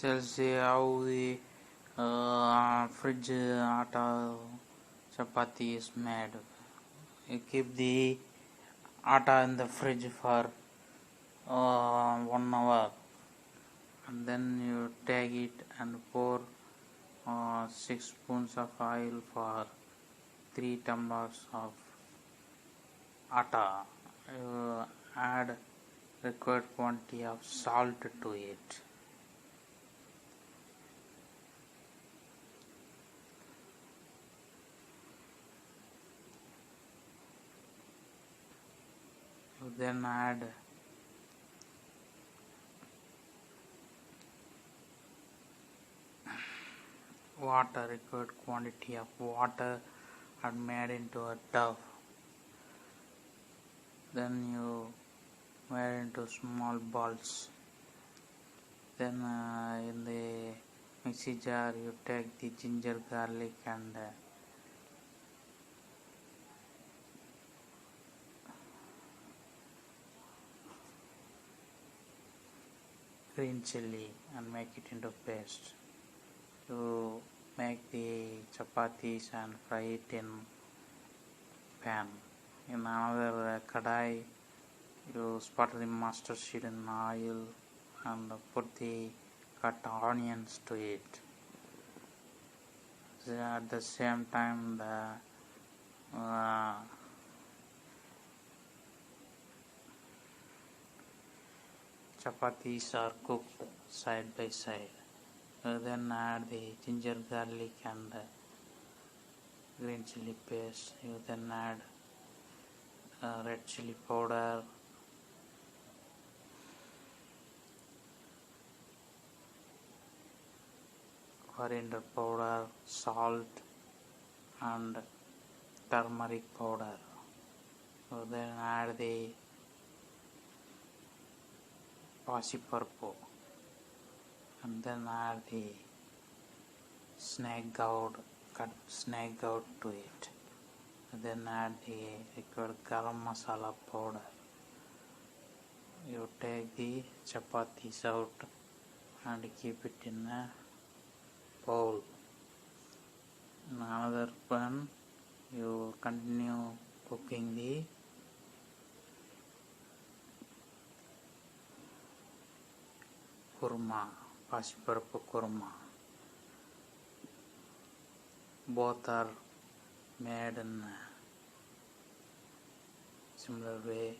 tells you how the fridge atta chapathi is made. You keep the atta in the fridge for 1 hour, and then you take it and pour 6 spoons of oil for 3 tumblers of atta. You add required quantity of salt to it. You then add water, required quantity of water and made into a dough. Then you made into small balls. Then in the mixie jar you take the ginger, garlic and green chili and make it into paste. You make the chapatis and fry it in pan. In another kadai you sputter the mustard seed in oil and put the cut onions to it. So at the same time the chapatis are cooked side by side. Then add the ginger, garlic and green chili paste. You then add red chili powder, coriander powder, salt and turmeric powder. So then add the pasiparupu and then add the cut snake gourd to it. And then add the required garam masala powder. You take the chapatis out and keep it in a bowl. In another pan you continue cooking the kuruma, pasiparupu kuruma. Both are made in a similar way.